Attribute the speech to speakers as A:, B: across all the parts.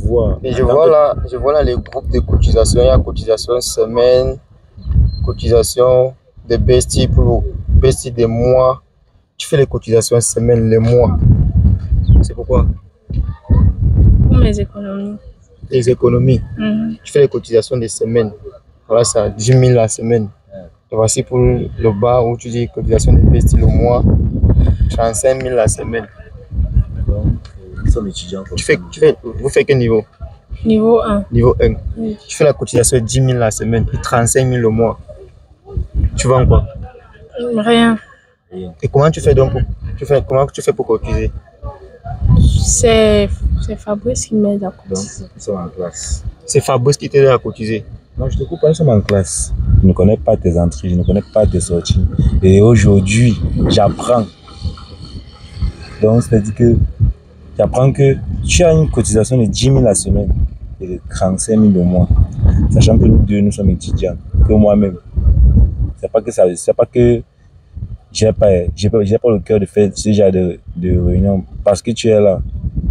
A: vois.
B: Et je vois là les groupes de cotisation. Il y a cotisation semaine, cotisation des besties pour besties des mois. Tu fais les cotisations semaine, les mois. C'est pourquoi?
C: Pour mes économies.
B: Les économies. Tu fais les cotisations des semaines. Voilà, ça 10 000 la semaine. Et voici pour le bas où tu dis cotisation des besties le mois, 35 000 la semaine.
A: Donc, nous sommes étudiants.
B: Vous faites quel niveau?
C: Niveau 1.
B: Niveau 1.
C: Oui.
B: Tu fais la cotisation 10 000 la semaine et 35 000 le mois. Tu vends quoi?
C: Rien.
B: Et comment tu fais donc comment tu fais pour cotiser?
C: C'est Fabrice qui m'aide à cotiser.
A: Donc, nous sommes en classe.
B: C'est Fabrice qui t'aide à cotiser.
A: Non, je te coupe pas, nous sommes en classe. Je ne connais pas tes entrées, je ne connais pas tes sorties. Et aujourd'hui, j'apprends. Donc, c'est-à-dire que j'apprends que tu as une cotisation de 10 000 la semaine et de 35 000 le mois. Sachant que nous deux, nous sommes étudiants, que moi-même. C'est pas que j'ai pas le cœur de faire ce genre de réunion parce que tu es là.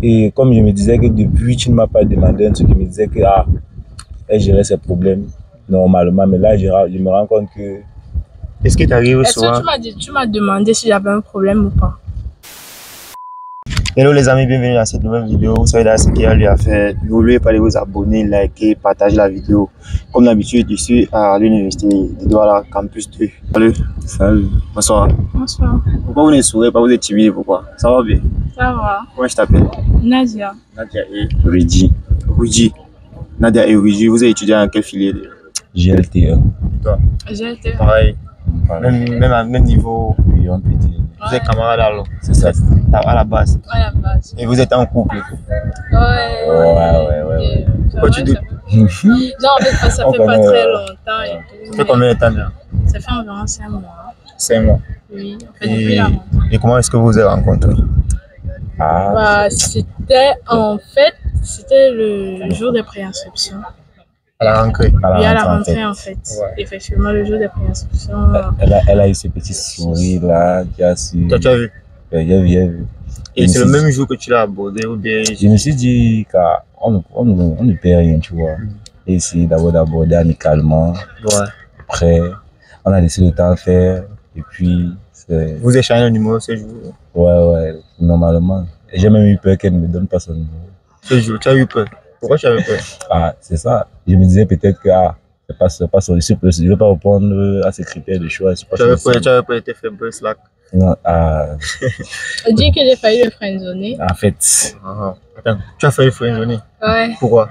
A: Et comme je me disais que depuis, tu ne m'as pas demandé un truc, je me disais que elle gérait ses problèmes normalement. Mais là, je me rends compte que...
B: Est-ce que tu arrives souvent?
C: Est-ce que tu m'as demandé si j'avais un problème ou pas?
B: Hello les amis, bienvenue dans cette nouvelle vidéo. Vous savez là ce qu'il y a lieu à faire. N'oubliez pas de vous abonner, liker, partager la vidéo. Comme d'habitude, je suis à l'université de Douala, campus 2. Salut.
A: Salut.
B: Bonsoir.
C: Bonsoir.
B: Pourquoi vous ne souriez pas? Vous êtes timide, pourquoi? Ça va bien?
C: Ça va.
B: Comment je t'appelle?
C: Nadia.
B: Nadia et
A: Rudy.
B: Rudy. Nadia et Rudy, vous êtes étudiant en quelle filière?
A: GLTE.
B: Toi?
C: J'ai été.
B: Pareil. Même niveau.
A: Oui, on peut dire.
B: Vous êtes camarades alors?
A: C'est ça.
B: À la base.
C: À la base.
B: Et vous êtes en couple?
A: Ouais.
B: Pourquoi tu dis?
C: Non, en fait, ça fait pas très longtemps et tout.
B: Ça fait combien de temps là?
C: Ça fait environ 5 mois.
B: 5 mois.
C: Oui, en fait, depuis la rentrée.
B: Et comment est-ce que vous vous êtes rencontrés?
C: Bah, c'était le jour des préinscriptions.
B: À la rentrée.
C: Oui, à la rentrée en fait.
B: Ouais.
C: Effectivement, le jour des préinscriptions.
A: Elle a eu ce petit sourire là qui a su.
B: Tu as vu?
A: J'ai vu.
B: Et c'est le même jour que tu l'as abordé ou bien?
A: Je me suis dit qu'on ne perd rien, tu vois. Et essayer d'aborder amicalement.
B: Ouais.
A: Après, on a laissé le temps faire. Et puis,
B: vous échangez le numéro ce jour?
A: Ouais, normalement. Et j'ai même eu peur qu'elle ne me donne pas son numéro.
B: Ce jour, tu as eu peur? Pourquoi tu as eu peur?
A: C'est ça. Je me disais peut-être que c'est pas son je ne vais pas répondre à ces critères de choix.
B: Tu avais pas été fait un slack?
A: Non,
C: On dit que j'ai failli le friendzonner.
A: En fait.
B: Attends, tu as failli le friendzonner?
C: Ouais.
B: Pourquoi?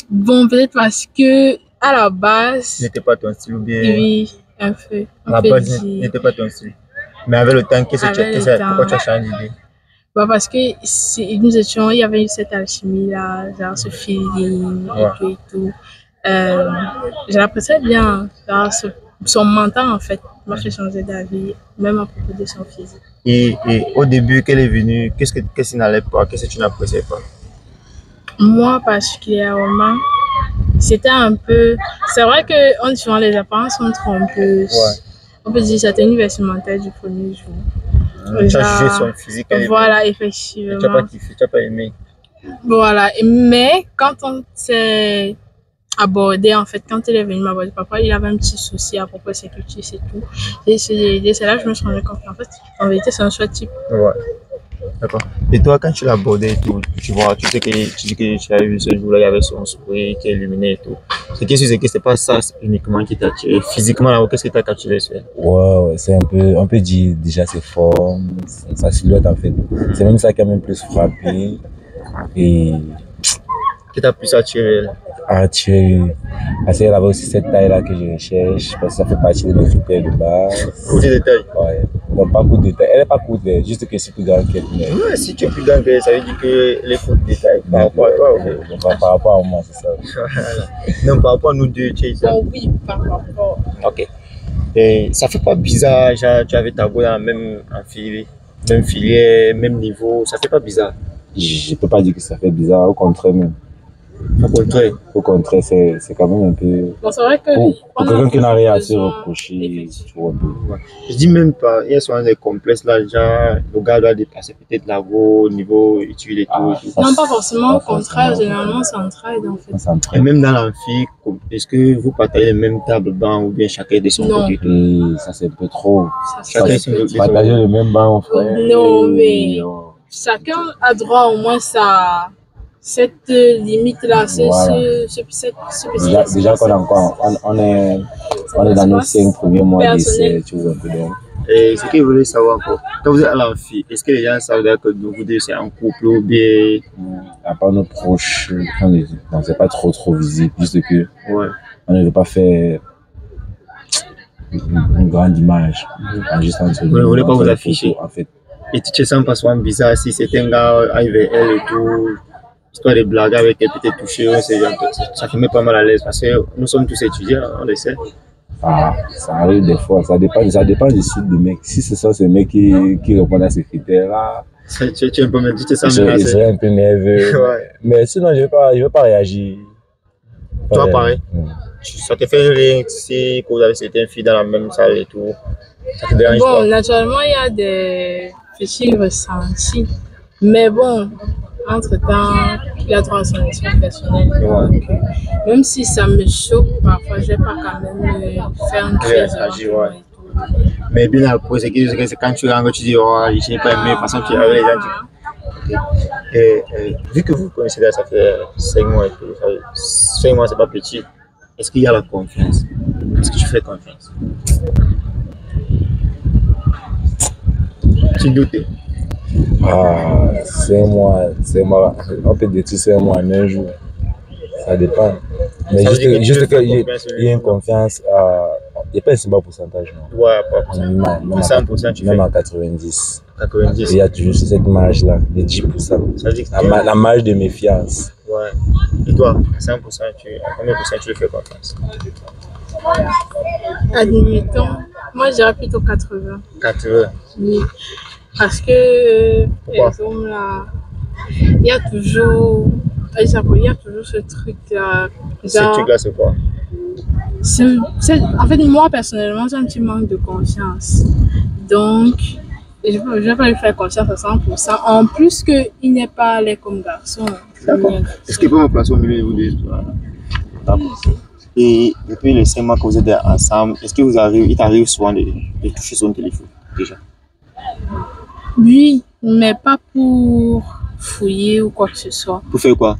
C: Bon, peut-être parce que à la base.
B: N'était pas ton style ou bien?
C: Oui, un peu.
B: À la base, n'était pas ton style. Mais avec le temps, pourquoi tu as changé d'idée?
C: Bah parce que il y avait eu cette alchimie là, genre ce feeling et tout. Je l'appréciais bien, genre son mentor en fait m'a fait changer d'avis, même à propos de son physique.
B: Et au début, qu'elle est venue, qu'est-ce qui n'allait pas, qu'est-ce que tu n'appréciais pas?
C: Moi particulièrement, c'était un peu. C'est vrai que souvent les apparences sont trompeuses.
B: Ouais.
C: On peut dire que c'était une vestimentaire du premier jour.
B: Tu as jugé son physique.
C: Voilà, effectivement.
B: Et tu n'as pas kiffé, tu n'as pas aimé.
C: Voilà, mais quand on s'est abordé, en fait, quand il est venu m'aborder, papa, il avait un petit souci à propos de ses cultures et tout. Et c'est là que je me suis rendu compte qu'en fait, en vérité, c'est un choix type.
B: Ouais. D'accord. Et toi, quand tu l'as abordé et tout, tu vois, tu dis que tu as vu ce jour-là, il y avait son sourire qui est illuminé et tout. Ce qui est sûr, c'est que c'est pas ça uniquement qui t'a attiré. Physiquement, là, qu'est-ce qui t'a capturé?
A: Ouais, c'est un peu, on peut dire déjà ses formes, sa silhouette en fait. C'est même ça qui a même plus frappé. Et.
B: Qui t'a plus attiré?
A: Parce qu'elle avait aussi cette taille-là que je recherche, parce que ça fait partie de mes critères de base.
B: Courte de taille?
A: Ouais. Donc pas courte de taille. Elle n'est pas courte, juste que c'est plus grande qu'elle.
B: Ouais, si tu es plus grand qu'elle, ça veut dire qu'elle est courte de taille. Par rapport à toi, ok.
A: Donc par rapport à moi, c'est ça.
B: Non, par rapport à nous deux, tu es ça.
C: Oh oui, par rapport.
B: Ok. Et ça fait pas bizarre, genre, tu avais ta voix dans la même filière, même niveau, ça fait pas bizarre?
A: Je peux pas dire que ça fait bizarre, au contraire même. Au contraire, c'est quand même un peu...
C: Bon, c'est vrai que...
A: Pour quelqu'un qui n'a rien à se reprocher, tu vois un peu.
B: Ouais. Je dis même pas, il y a souvent des complexes là, genre, le gars doit dépasser peut-être la go, au niveau études et tout.
C: Non, pas forcément, au contraire, généralement, ça entraide en fait.
B: Et même dans l'amphi, est-ce que vous partagez les mêmes tables bancs ou bien chacun de son côté?
A: Et ça, c'est un peu trop.
B: Chacun son côté.
A: Partager le même banc, frère.
C: Non, mais chacun a droit au moins à cette limite-là,
A: déjà on est dans nos 5 premiers mois d'essai, tu vois un peu donc.
B: Et ce que je voulais savoir encore, quand vous êtes à l'amphi, est-ce que les gens savent que vous deux c'est en couple ou bien?
A: À part nos proches, non, c'est pas trop visible, juste que on ne veut pas faire une grande image. Juste entre nous.
B: Vous ne voulez pas vous afficher
A: en fait.
B: Et tu te sens pas souvent bizarre si c'est un gars arrive vers elle et tout, histoire de blaguer avec elle, peut-être toucher, ça te met pas mal à l'aise parce que nous sommes tous étudiants, on le sait.
A: Ah, ça arrive des fois, ça dépend du style de mec. Si ce sont ces mecs qui répondent à ces critères-là,
B: tu es un peu menacé, tu te sens
A: menacé. Je serais un peu nerveux. Ouais. Mais sinon, je vais pas réagir.
B: Toi, pareil. Ça te fait rien si vous avez certaines filles dans la même salle et tout. Ça te dérange pas?
C: Bon, naturellement, il y a des petits ressentis. Mais bon, entre-temps, il a droit à son espace personnel. Donc, même si ça me choque, parfois, je ne vais pas quand même faire une crise.
B: Mais bien après, c'est quand tu rentres, tu dis, oh, je n'ai pas aimé la façon que tu avais les gens. Et vu que vous connaissez là, ça fait 5 mois et tout, 5 mois, c'est pas petit. Est-ce qu'il y a la confiance? Est-ce que tu fais confiance? Tu doutes?
A: Ah, 5 mois, on peut détruire 5 mois en un jour. Ça dépend. Mais juste qu'il y ait une confiance, il n'y a pas un si bas pourcentage. Non.
B: Ouais, pas même 100%, tu
A: même à 90.
B: 90.
A: Il y a toujours cette marge-là, de 10%. Ça veut dire la marge de méfiance.
B: Ouais. Et toi, à 100%, à combien de pourcents tu fais confiance?
C: Admettons, moi je dirais plutôt 80.
B: 80?
C: Oui. Parce que les hommes là, il y a toujours ce truc-là.
B: Ce truc-là, c'est quoi?
C: En fait, moi personnellement, j'ai un petit manque de confiance. Donc, je ne vais pas lui faire confiance à 100%. En plus qu'il n'est pas laid comme garçon.
B: Est-ce qu'il peut me placer au milieu de vous deux? Et depuis les 5 mois que vous êtes ensemble, est-ce qu'il t'arrive souvent de toucher son téléphone déjà?
C: Oui, mais pas pour fouiller ou quoi que ce soit.
B: Pour faire quoi?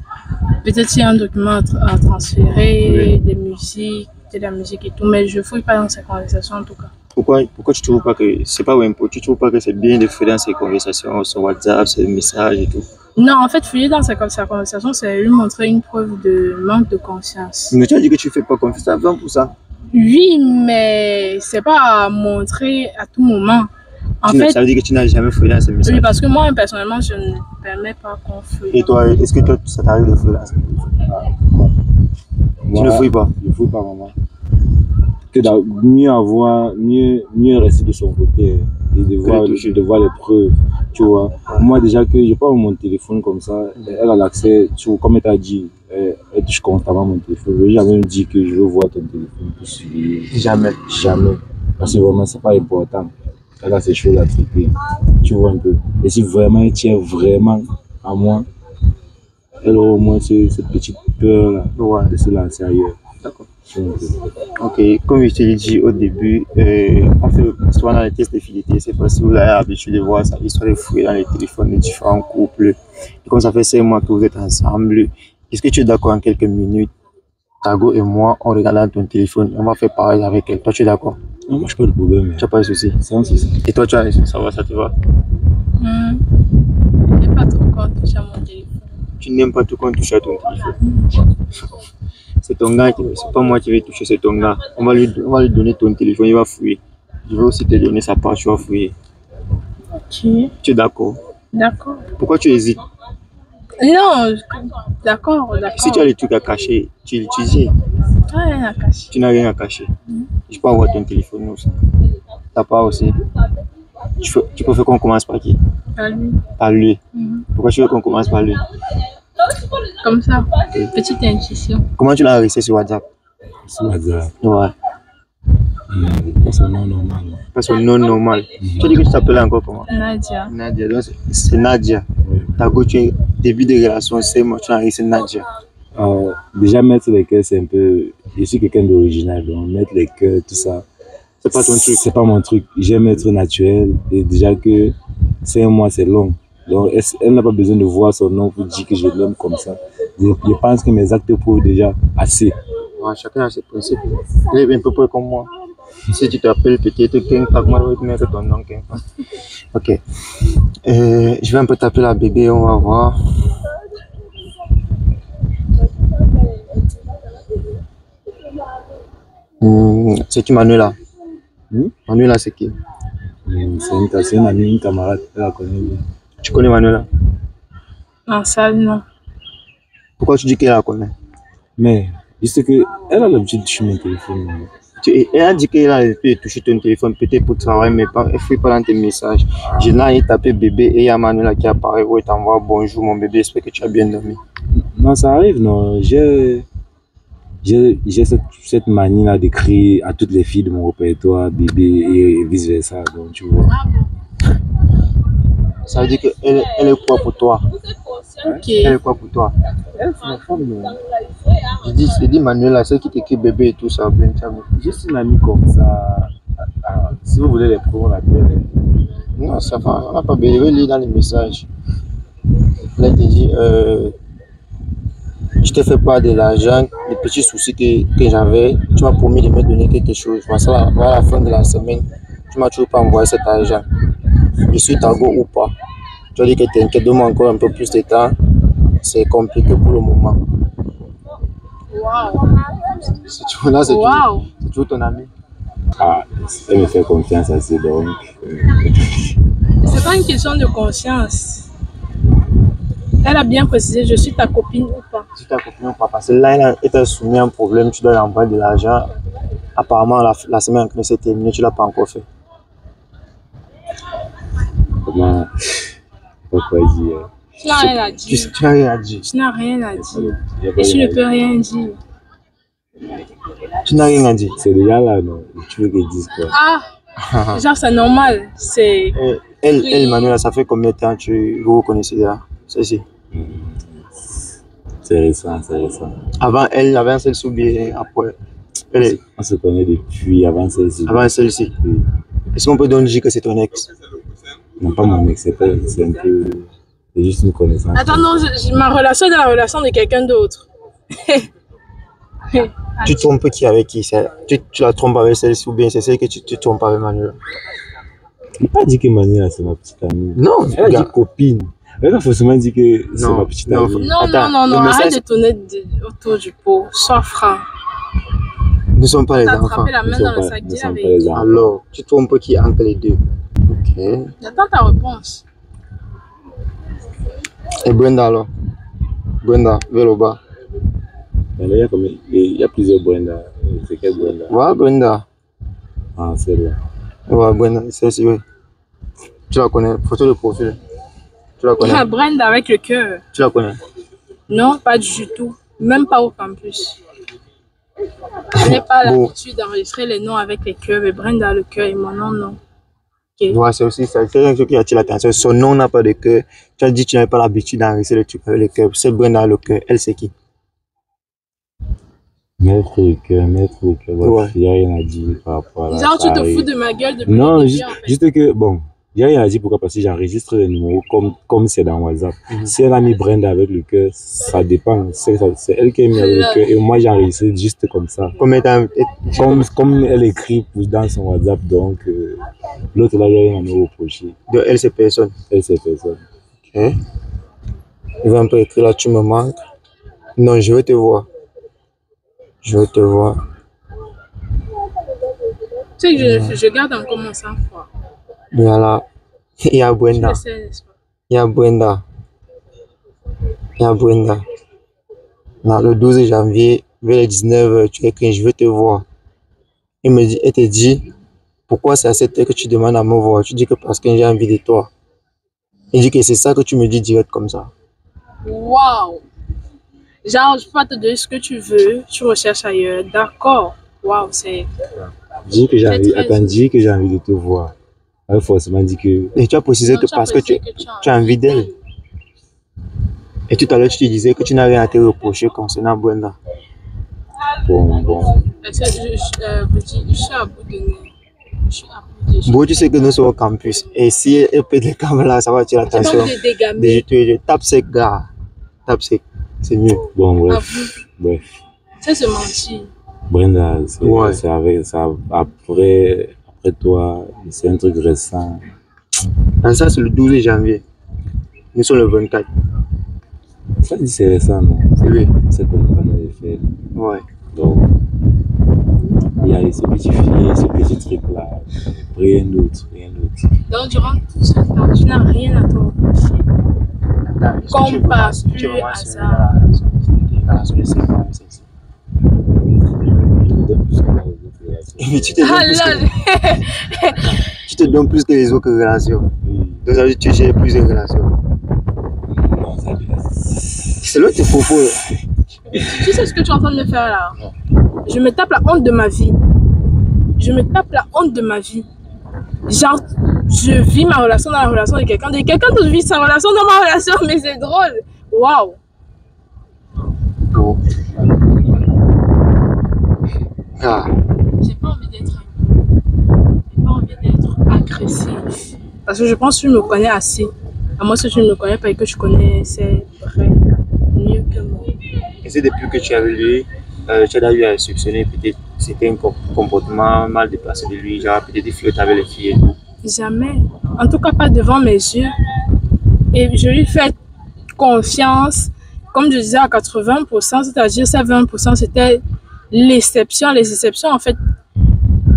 B: Peut-être
C: qu'il y a un document à transférer, des musiques, de la musique et tout, mais je ne fouille pas dans ces conversations en tout cas.
B: Pourquoi tu trouves pas que c'est pas important? Tu trouves pas que c'est bien de fouiller dans ces conversations sur WhatsApp, ces messages et tout?
C: Non, en fait, fouiller dans sa conversation, c'est lui montrer une preuve de manque de conscience.
B: Mais tu as dit que tu fais pas confiance à 20%.
C: Oui, mais c'est pas à montrer à tout moment. En fait,
B: ça veut dire que tu n'as jamais fouillé dans ces messages?
C: Oui, parce que moi, personnellement, je ne permets pas qu'on fouille.
B: Et toi, est-ce que toi, ça t'arrive de fouiller dans ces messages? Tu ne fouilles pas?
A: Je ne fouille pas, maman. Que mieux rester de son côté et de voir les preuves, tu vois. Moi déjà que je prends mon téléphone comme ça, elle a l'accès, comme elle t'a dit, elle touche constamment mon téléphone. Je vais jamais me dire que je veux voir ton téléphone pour suivre.
B: Jamais.
A: Parce que vraiment c'est pas important. Elle a ces choses à traiter, tu vois un peu. Et si vraiment elle tient vraiment à moi, elle aura au moins cette petite peur là de se lancer ailleurs.
B: D'accord. Ok, comme je te l'ai dit au début, on fait souvent dans les tests de fidélité, c'est parce que vous avez l'habitude de voir ça, histoire de fouiller dans les téléphones de différents couples. Et comme ça fait 5 mois que vous êtes ensemble, est-ce que tu es d'accord en quelques minutes, Tago et moi, on regarde dans ton téléphone, on va faire pareil avec elle. Toi, tu es d'accord?
A: Non, moi, je n'ai pas de problème.
B: Tu n'as pas de souci?
A: C'est un souci.
B: Et toi, tu as ça va, ça te va?
C: Je n'aime pas trop quand on touche à mon téléphone.
B: Tu n'aimes pas tout quand on touche à ton téléphone? C'est ton gars, c'est pas moi qui vais toucher, c'est ton gars. On va lui donner ton téléphone, il va fouiller. Je vais aussi te donner sa part, tu vas fouiller.
C: Ok.
B: Tu es d'accord?
C: D'accord.
B: Pourquoi tu hésites?
C: Non, d'accord.
B: Si tu as les trucs à cacher, tu l'utilises.
C: Rien à cacher.
B: Tu n'as rien à cacher. Je peux avoir ton téléphone aussi. Ta part aussi. Tu préfères qu'on commence par qui?
C: Par lui.
B: Par lui. Pourquoi tu veux qu'on commence par lui?
C: Comme ça, petite intuition.
B: Comment tu l'as réussi sur WhatsApp?
A: Sur WhatsApp.
B: Ouais.
A: Pas son nom normal.
B: Pas son nom normal. Tu dis que tu t'appelles encore comment?
C: Nadia.
B: Nadia. Donc c'est Nadia. T'as goûté tu es début de relation, c'est moi, tu as réussi Nadia.
A: Déjà, mettre les cœurs, c'est un peu. Je suis quelqu'un d'original, donc mettre les cœurs, tout ça.
B: C'est pas ton truc.
A: C'est pas mon truc. J'aime être naturel et déjà que 5 mois, c'est long. Donc, elle n'a pas besoin de voir son nom pour dire que je l'aime comme ça. Je pense que mes actes prouvent déjà assez.
B: Ouais, chacun a ses principes. Il est un peu près comme moi. Si tu t'appelles peut-être King Pak, moi je vais te mettre ton nom King Pak. Ok. Je vais un peu taper la bébé, on va voir. C'est qui Manuela? Manuela, c'est qui?
A: C'est une amie, une camarade, elle la connaît bien.
B: Tu connais Manuela?
C: En salle, non.
B: Pourquoi tu dis qu'elle la connaît?
A: Mais, juste que elle a l'habitude de toucher mon téléphone.
B: Elle a dit qu'elle a l'habitude de toucher ton téléphone, peut-être pour travailler, mais pas, elle ne fait pas dans tes messages. Je l'ai tapé bébé et il y a Manuela qui apparaît. Ouais, t'envoie bonjour mon bébé, j'espère que tu as bien dormi.
A: Non, ça arrive, non. J'ai cette manie-là d'écrire à toutes les filles de mon répertoire, bébé et vice-versa, donc tu vois.
B: Ça veut dire qu'elle est quoi pour toi?
C: Ok.
B: Elle est quoi pour toi?
A: Elle, c'est ma femme, non.
B: Je dis Manuela, celle qui t'écrit bébé et tout ça.
A: Juste une amie comme ça. Si vous voulez les prendre, on l'appelle.
B: Non, ça va, on n'a pas besoin de lire dans les messages. Là, elle te dit, je te fais pas de l'argent, les petits soucis que j'avais. Tu m'as promis de me donner quelque chose. Voilà, à la fin de la semaine, tu m'as toujours pas envoyé cet argent. Je suis ta go ou pas? Tu as dit que t'inquiète, donne-moi encore un peu plus de temps. C'est compliqué pour le moment.
C: Waouh.
B: C'est toujours ton ami.
A: Ah, elle me fait confiance assez, donc.
C: C'est pas une question de conscience. Elle a bien précisé, je suis ta copine ou pas.
B: Je suis ta copine ou pas? Parce que là, elle t'a soumis à un problème, tu dois lui envoyer de l'argent. Apparemment, la semaine qui s'est terminée, tu ne l'as pas encore fait.
A: Comment? Pourquoi dire?
C: Tu n'as rien à dire.
B: Tu n'as rien à dire.
C: Tu n'as rien à dire. Et tu ne peux rien dire.
B: Tu n'as rien à dire.
A: C'est déjà là, non? Tu veux qu'elle dise quoi?
C: Ah! Genre, c'est normal. C'est.
B: Elle, Manuela, ça fait combien de temps que vous vous connaissez là? Celle-ci.
A: C'est récent, c'est récent.
B: Avant elle, avant celle-ci ou bien après?
A: On se connaît depuis avant celle-ci.
B: Avant celle-ci.
A: Oui.
B: Est-ce qu'on peut donc dire que c'est ton ex?
A: Non, pas mon ex, c'est un peu. C'est juste une connaissance.
C: Attends, non, ma relation est dans la relation de quelqu'un d'autre.
B: Tu trompes qui avec qui? Tu la trompes avec celle-ci ou bien c'est celle que tu trompes avec Manuela?
A: Je n'ai pas dit que Manuela c'est ma petite amie.
B: Non,
A: elle a dit copine. Elle a forcément dit que c'est ma petite amie.
C: Non, arrête de tourner autour du pot. Sois franc.
B: Nous ne sommes pas les
C: T'as
B: enfants.
C: attrapé la main dans le sac, dis la vérité.
B: Alors, tu trompes qui entre les deux? Ok.
C: J'attends ta réponse.
B: Et Brenda alors? Brenda, vers le bas.
A: Il y a plusieurs Brenda. C'est quelle Brenda?
B: Ouais, Brenda.
A: Ah, celle-là.
B: Ouais, Brenda, celle-ci, oui. Tu la connais? Photo de profil. Tu la connais?
C: Ah, Brenda avec le cœur.
B: Tu la connais?
C: Non, pas du tout. Même pas au campus. Je n'ai pas l'habitude d'enregistrer les noms avec les cœurs, mais Brenda a le cœur et mon nom, non. Okay.
B: Ouais, c'est aussi ça. C'est quelque chose qui attire l'attention. Son nom n'a pas de cœur. Tu as dit que tu n'avais pas l'habitude d'enregistrer le truc avec le cœur. C'est Brenda a le cœur. Elle, c'est qui?
A: Mettre le cœur.
B: Ouais.
A: Il n'y a rien à dire par rapport à
C: Genre, tu te fous de ma gueule depuis
A: non,
C: le début, en fait.
A: juste que, bon, il n'y a rien à dire pourquoi, parce que j'enregistre les numéros comme c'est dans WhatsApp. Si elle a mis Brenda avec le cœur, ça dépend. C'est elle qui a mis avec le cœur et moi j'enregistre juste comme ça. Comme elle écrit dans son WhatsApp, donc l'autre là, il n'y a rien à me reprocher.
B: Donc, elle, c'est personne.
A: Elle, c'est personne.
B: Ok. Je vais un peu écrire là, tu me manques. Non, je vais te voir. Je vais te voir.
C: Tu sais que je garde encore mon sang-froid.
B: Il y a là, il y a Brenda.
C: Tu le sais, n'est-ce pas?
B: Il y a Brenda. Il y a Brenda. Là, le 12 janvier, vers les 19h, tu écris, je veux te voir. Elle te dit, pourquoi c'est à cette heure que tu demandes à me voir? Tu dis que parce que j'ai envie de toi. Il dit que c'est ça que tu me dis direct comme ça.
C: Waouh! Genre, je peux pas te donner ce que tu veux, tu recherches ailleurs. D'accord. Waouh, c'est.
A: Dis que j'ai envie,
C: très-
A: attends, dis que j'ai envie de te voir. Ouais, forcément, dis que.
B: Et tu as précisé
C: Non,
B: que
C: tu as
B: parce que
C: précisé
B: tu as envie d'elle. Et tout à l'heure, tu te disais que tu n'as rien à te reprocher concernant Brenda.
A: Bon.
C: Est-ce que je suis à bout de nez. Je suis à bout de.
B: Bon, tu sais que nous sommes au campus. Et si elle pète les caméras, ça va attirer
C: J'ai pas
B: l'attention.
C: envie de dégamer.
B: Je tape sec, gars. Tape sec. C'est mieux.
A: Bon, bref.
C: Avoue.
A: Bref.
C: C'est se mentir.
A: Brenda, c'est
B: Ouais.
A: c'est avec ça. Après toi, c'est un truc récent.
B: Ah, ça, c'est le 12 janvier. Nous sommes le 24.
A: Ça dit c'est récent, non?
B: C'est lui.
A: C'est comme on avait fait.
B: Ouais.
A: Donc, il y a ce petit filet, ce petit truc-là. Rien d'autre, rien d'autre.
C: Donc, durant tout ce temps, tu n'as rien à te reprocher. Comme par pur hasard.
B: Mais tu te donnes
C: Ah
B: plus
C: là,
B: que- tu te donnes plus que les autres relations. Donc, ça veut dire que tu gères plus de relations.
A: Non, ça dit.
B: C'est là que tu proposes.
C: tu sais ce que tu es en train de me faire là? Je me tape la honte de ma vie. Je me tape la honte de ma vie. Genre, je vis ma relation dans la relation de quelqu'un. Quelqu'un d'autre vit sa relation dans ma relation, mais c'est drôle. Waouh!
B: Bon. Ah.
C: J'ai pas envie d'être j'ai pas envie d'être agressive. Parce que je pense que tu me connais assez. À moins que tu ne me connais pas et que tu connais c'est vrai mieux que moi.
B: Et c'est depuis que tu as vu lui, tu as eu à soupçonner peut-être c'était un comportement mal déplacé de lui, genre peut-être il flotte avec les filles et tout.
C: Jamais. En tout cas, pas devant mes yeux. Et je lui fais confiance, comme je disais, à 80%, c'est-à-dire ces 20%, c'était l'exception. Les exceptions, en fait,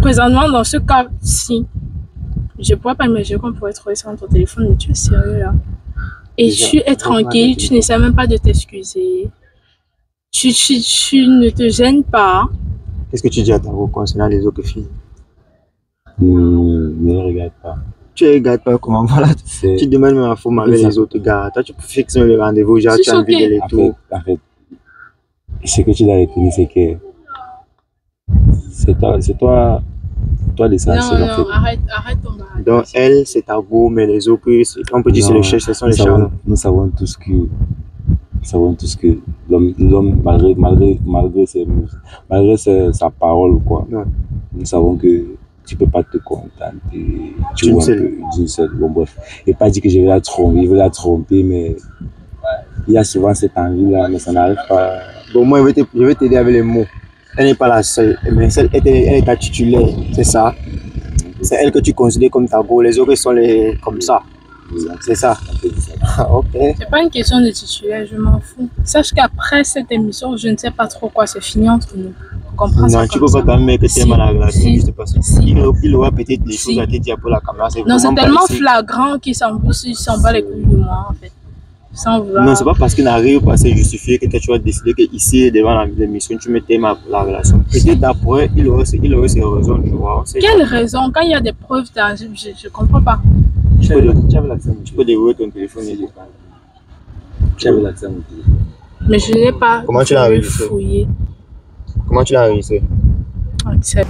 C: présentement, dans ce cas-ci, je ne pourrais pas imaginer qu'on pourrait trouver ça dans ton téléphone, mais tu es sérieux là. Et
B: Déjà,
C: tu es tranquille, tu n'essaies même pas de t'excuser. Tu ne te gênes pas.
B: Qu'est-ce que tu dis à ta voix concernant les autres filles?
A: Ne regarde pas.
B: Tu ne regardes pas comment, voilà.
A: C'est-
B: Tu demandes même à forme avec les autres gars. Toi, tu fixes le rendez-vous, genre
C: Je
B: tu
C: suis
B: as envie
C: choquée.
B: d'aller tout.
A: En fait, ce que tu dois retenir, c'est que c'est toi l'essentiel, en
C: Non,
A: fait.
C: arrête ton barrage.
B: Donc, elle, c'est ta go, mais les autres, on peut dire c'est
A: Non,
B: le cherche, ce sont les
A: nous savons-
B: charmes.
A: Nous savons tous que l'homme, malgré sa parole, quoi,
B: Ouais.
A: nous savons que tu peux pas te contenter
B: D'une
A: vois, un
B: seule.
A: peu, d'une seule. Bon, bref. Et pas dire que je vais la tromper, je vais la tromper, mais il y a souvent cette envie-là, mais ça n'arrive pas.
B: Bon, moi, je vais t'aider avec les mots. Elle n'est pas la seule, mais elle est ta titulaire, c'est ça. C'est elle que tu considères comme ta go, les autres sont comme ça. C'est ça. Ah, ok.
C: C'est pas une question de titulaire, je m'en fous. Sache qu'après cette émission, je ne sais pas trop quoi se finit entre nous. On comprend ça
B: Non, tu
C: comme
B: peux pas
C: ça.
B: quand même que tu aimes
C: Si,
B: la relation,
C: si,
B: juste parce que
C: si.
B: il aura peut-être des
C: Si.
B: choses à te dire pour la caméra.
C: Non, c'est
B: vraiment pas
C: tellement
B: ici.
C: flagrant qu'il s'en bat les couilles de moi, en fait. Sans vouloir.
B: Non, c'est pas parce qu'il n'arrive pas à se justifier que tu vas décider qu'ici, devant l'émission, tu mettais la relation. Peut-être d'après, il aurait ses raisons, tu vois.
C: Quelle raison? Quand il y a des preuves tangibles, je comprends pas.
A: Tu avais l'accès à mon
B: Tu peux dérouler ton téléphone et dire.
A: Tu avais l'accès à mon téléphone.
C: Mais je n'ai pas
B: Comment tu l'as enregistré?
C: fouillé.
B: Comment tu l'as enregistré?
C: C'est